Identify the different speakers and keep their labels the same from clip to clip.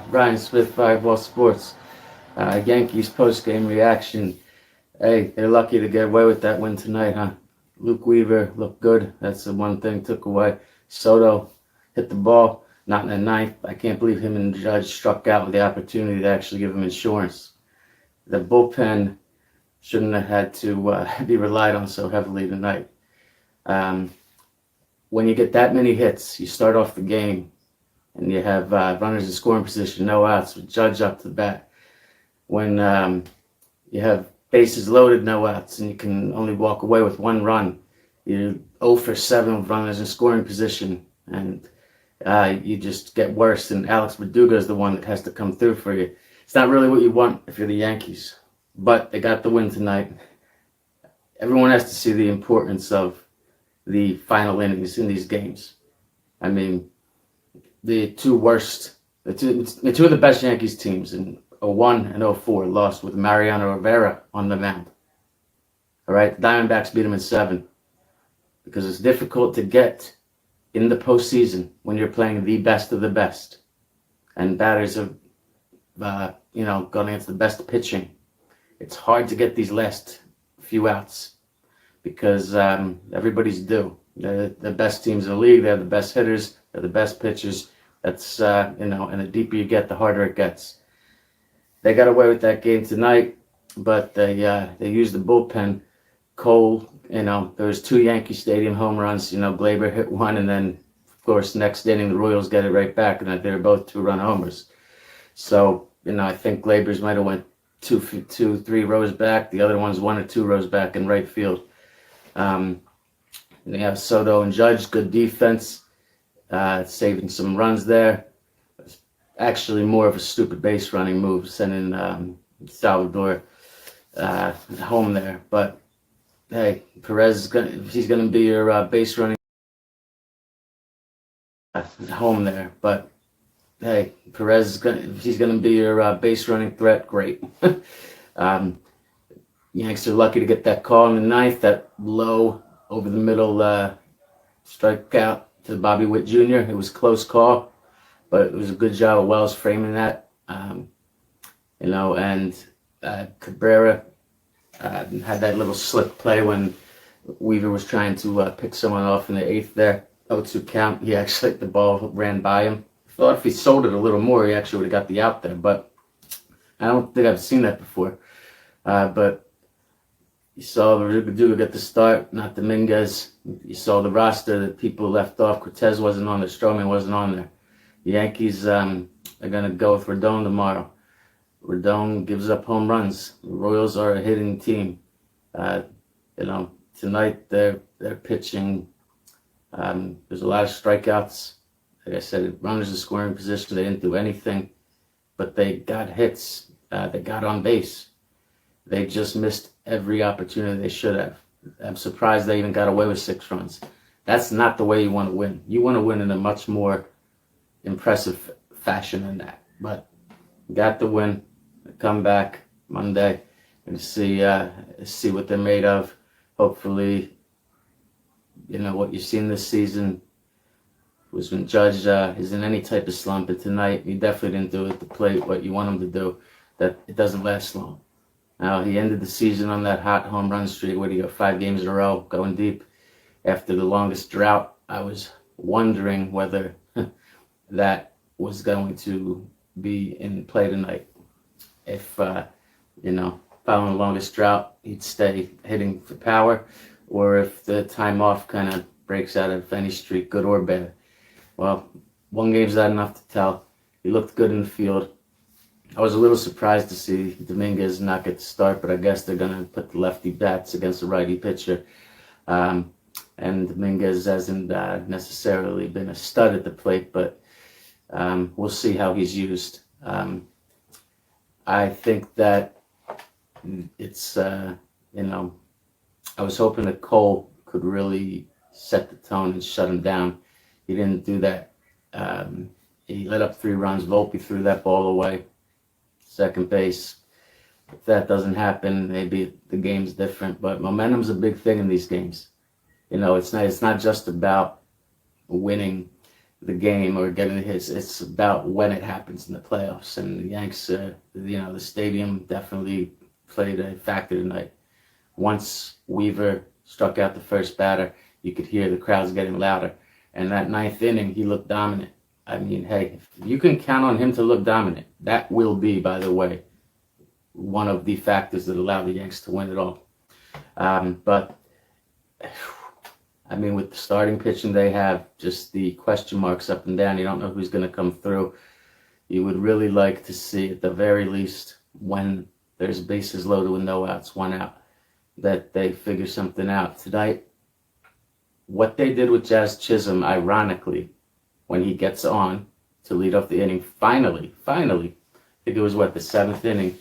Speaker 1: Ryan Smith, PhireBall Sports. Yankees postgame reaction. Hey, they're lucky to get away with that win tonight, huh? Luke Weaver looked good. That's the one thing took away. Soto hit the ball, not in the ninth. I can't believe him and Judge struck out with the opportunity to actually give him insurance. The bullpen shouldn't have had to be relied on so heavily tonight. Um, when you get that many hits, you start off the game and you have runners in scoring position, no outs, with Judge up to the bat. When you have bases loaded, no outs, and you can only walk away with one run, you're 0 for 7 with runners in scoring position, and you just get worse, and Alex Verdugo is the one that has to come through for you. It's not really what you want if you're the Yankees, but they got the win tonight. Everyone has to see the importance of the final innings in these games. I mean, the two of the best Yankees teams in 01 and 04 lost with Mariano Rivera on the mound. All right, the Diamondbacks beat them in 7 because it's difficult to get in the postseason when you're playing the best of the best, and batters are, going against the best pitching. It's hard to get these last few outs because everybody's due. They're the best teams in the league. They have the best hitters. They're the best pitchers. That's and the deeper you get, the harder it gets. They got away with that game tonight, but they used the bullpen. Cole, there was 2 Yankee Stadium home runs. Glaber hit one, and then of course next inning the Royals get it right back, and they were both 2-run homers. So I think Glaber's might have went 3 rows back. The other one's 1 or 2 rows back in right field. They have Soto and Judge, good defense, saving some runs there. Actually more of a stupid base running move, sending Salvador home there. But hey, Perez he's gonna be your base running home there. But hey, Perez he's gonna be your base running threat. Great. Yanks are lucky to get that call in the ninth, that low over the middle strikeout to Bobby Witt Jr. It was a close call, but it was a good job of Wells framing that. And Cabrera had that little slip play when Weaver was trying to pick someone off in the 8th there. 0-2 count. He actually, the ball ran by him. I thought if he sold it a little more, he actually would have got the out there, but I don't think I've seen that before. But you saw Verdugo get the start, not Dominguez. You saw the roster that people left off. Cortez wasn't on there. Stroman wasn't on there. The Yankees are going to go with Rodon tomorrow. Rodon gives up home runs. The Royals are a hitting team. Tonight they're pitching. There's a lot of strikeouts. Like I said, runners in scoring position. They didn't do anything, but they got hits. They got on base. They just missed every opportunity they should have. I'm surprised they even got away with 6 runs. That's not the way you want to win. You want to win in a much more impressive fashion than that. But got the win. Come back Monday and see what they're made of. Hopefully, what you've seen this season was when Judge is in any type of slump. And tonight, he definitely didn't do at the plate what you want him to do. That it doesn't last long. Now, he ended the season on that hot home run streak. Where he got 5 games in a row, going deep. After the longest drought, I was wondering whether that was going to be in play tonight. If, following the longest drought, he'd stay hitting for power, or if the time off kind of breaks out of any streak, good or bad. Well, one game's not enough to tell. He looked good in the field. I was a little surprised to see Dominguez not get the start, but I guess they're going to put the lefty bats against the righty pitcher. And Dominguez hasn't necessarily been a stud at the plate, but we'll see how he's used. I think that it's, I was hoping that Cole could really set the tone and shut him down. He didn't do that. He let up 3 runs. Volpe threw that ball away. Second base. If that doesn't happen, maybe the game's different. But momentum's a big thing in these games. It's not just about winning. the game or getting the hits. It's about when it happens in the playoffs. And the Yanks, the stadium definitely played a factor tonight. Once Weaver struck out the first batter, you could hear the crowds getting louder. And that ninth inning, he looked dominant. I mean, hey, if you can count on him to look dominant, that will be, by the way, one of the factors that allow the Yanks to win it all. But, I mean, with the starting pitching they have, just the question marks up and down, you don't know who's going to come through. You would really like to see, at the very least, when there's bases loaded with no outs, 1 out, that they figure something out. Tonight, what they did with Jazz Chisholm, ironically, when he gets on to lead off the inning, finally, I think it was the 7th inning?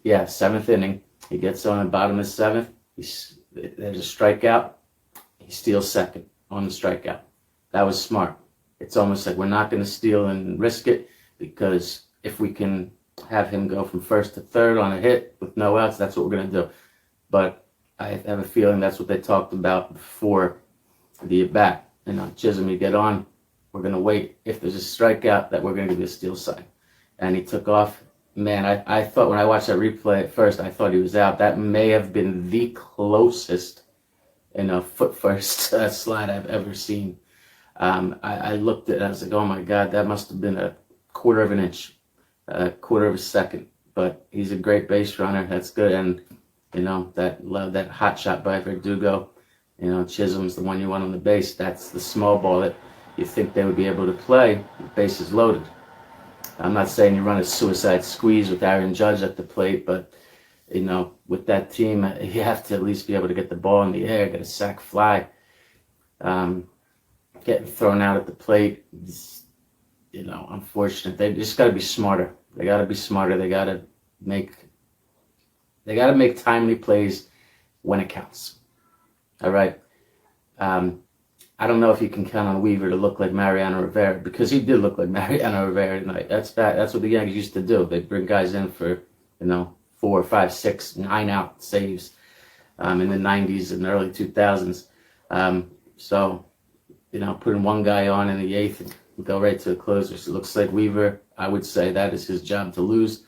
Speaker 1: Yeah, 7th inning. He gets on the bottom of the 7th. There's a strikeout. He steals second on the strikeout. That was smart. It's almost like we're not going to steal and risk it, because if we can have him go from first to third on a hit with no outs, that's what we're going to do. But I have a feeling that's what they talked about before the at-bat. Chisholm, you get on, we're going to wait. If there's a strikeout, that we're going to give you a steal sign. And he took off. Man, I thought when I watched that replay at first, I thought he was out. That may have been the closest foot first slide I've ever seen. I looked at it, I was like, oh my God, that must have been a quarter of an inch, a quarter of a second. But he's a great base runner. That's good. And, that hot shot by Verdugo, Chisholm's the one you want on the base. That's the small ball that you think they would be able to play with bases loaded. I'm not saying you run a suicide squeeze with Aaron Judge at the plate, but, with that team, you have to at least be able to get the ball in the air, get a sac fly. Getting thrown out at the plate is, unfortunate. They just got to be smarter. They got to be smarter. They got to make timely plays when it counts. All right. I don't know if you can count on Weaver to look like Mariano Rivera, because he did look like Mariano Rivera tonight. That's what the Yankees used to do. They bring guys in for 4, 5, 6, 9 out saves in the 90s and early 2000s. So putting one guy on in the 8th and go right to the closers. It looks like Weaver, I would say that is his job to lose.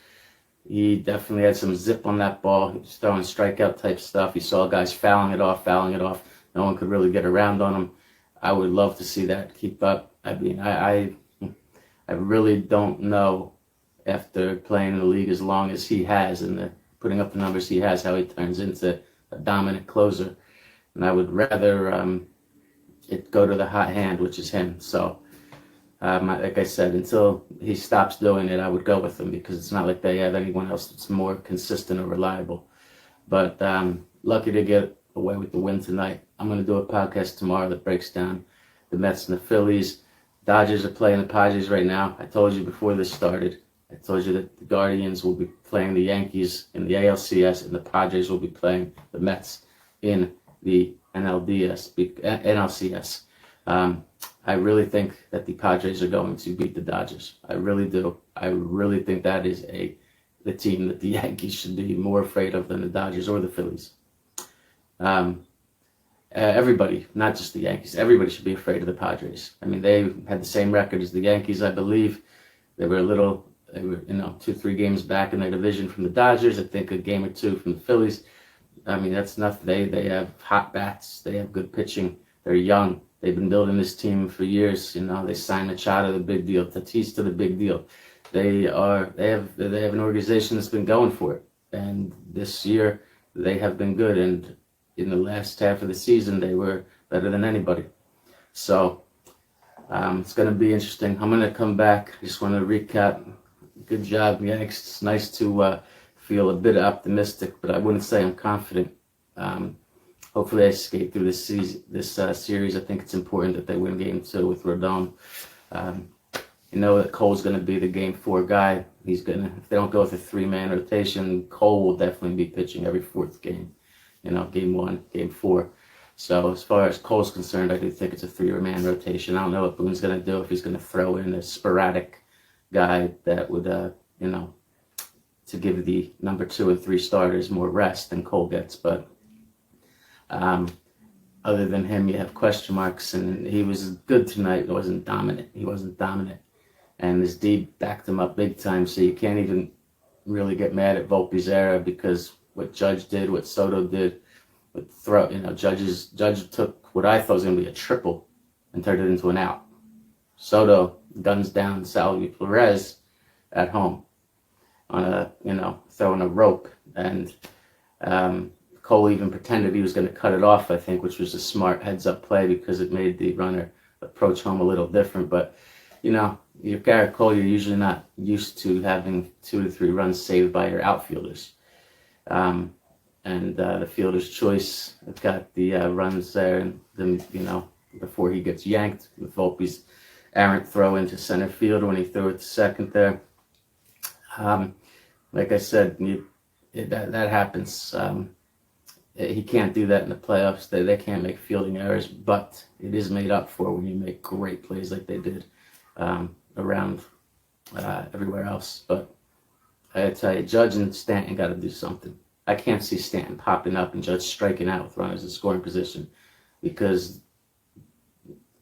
Speaker 1: He definitely had some zip on that ball. He was throwing strikeout type stuff. He saw guys fouling it off. No one could really get around on him. I would love to see that keep up. I mean, I really don't know, after playing in the league as long as he has and putting up the numbers he has, how he turns into a dominant closer. And I would rather it go to the hot hand, which is him. So, like I said, until he stops doing it, I would go with him, because it's not like they have anyone else that's more consistent or reliable. But lucky to get away with the win tonight. I'm going to do a podcast tomorrow that breaks down the Mets and the Phillies. Dodgers are playing the Padres right now. I told you before this started. I told you that the Guardians will be playing the Yankees in the ALCS, and the Padres will be playing the Mets in the NLCS. I really think that the Padres are going to beat the Dodgers. I really do. I really think that is the team that the Yankees should be more afraid of than the Dodgers or the Phillies. Everybody, not just the Yankees, everybody should be afraid of the Padres. I mean, they had the same record as the Yankees, I believe. They were 2-3 games back in their division from the Dodgers. I think a game or 2 from the Phillies. I mean, that's nothing. They have hot bats. They have good pitching. They're young. They've been building this team for years. They signed Machado, the big deal. Tatis to the big deal. They have an organization that's been going for it. And this year, they have been good. And in the last half of the season, they were better than anybody. So it's going to be interesting. I'm going to come back. I just want to recap. Good job, Yanks. It's nice to feel a bit optimistic, but I wouldn't say I'm confident. Hopefully I skate through this series. I think it's important that they win Game 2 with Rodon. That Cole's going to be the Game 4 guy. If they don't go with a 3-man rotation, Cole will definitely be pitching every 4th game. Game 1, Game 4. So as far as Cole's concerned, I do think it's a 3-man rotation. I don't know what Boone's going to do, if he's going to throw in a sporadic guy that would, to give the number 2 and 3 starters more rest than Cole gets. But other than him, you have question marks, and he was good tonight. He wasn't dominant. And his D backed him up big time, so you can't even really get mad at Volpe's era, because what Judge did, what Soto did, with throw, Judge took what I thought was going to be a triple and turned it into an out. Soto guns down Salvi Perez at home on throwing a rope, and Cole even pretended he was going to cut it off, I think, which was a smart heads-up play because it made the runner approach home a little different. But, you're Garrett Cole, you're usually not used to having 2 to 3 runs saved by your outfielders. And the fielder's choice got the runs there, and then, before he gets yanked with Volpe's errant throw into center field when he threw it to second there. Like I said, that happens. He can't do that in the playoffs. They can't make fielding errors, but it is made up for when you make great plays like they did around everywhere else. But I tell you, Judge and Stanton got to do something. I can't see Stanton popping up and Judge striking out with runners in scoring position, because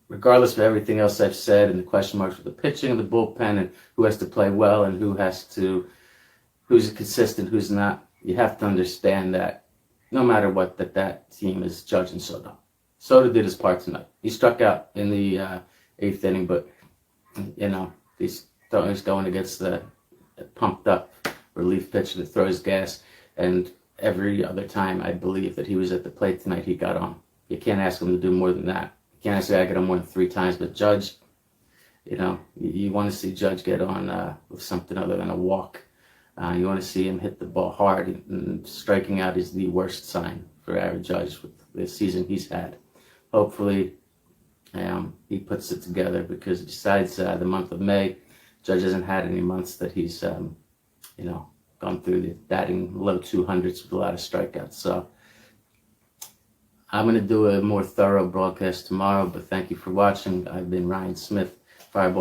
Speaker 1: regardless of everything else I've said and the question marks with the pitching and the bullpen and who has to play well and who's consistent, who's not, you have to understand that no matter what, that team is Judge and Soto. Soto did his part tonight. He struck out in the 8th inning, but, he's going against the pumped up relief pitcher that throws gas, and every other time I believe that he was at the plate tonight, he got on. You can't ask him to do more than that. You can't ask the guy to get on more than 3 times, but Judge, you want to see Judge get on with something other than a walk. You want to see him hit the ball hard, and striking out is the worst sign for Aaron Judge with the season he's had. Hopefully, he puts it together, because besides the month of May, Judge hasn't had any months that he's, gone through the batting low 200s with a lot of strikeouts. So I'm going to do a more thorough broadcast tomorrow, but thank you for watching. I've been Ryan Smith, PhireBall.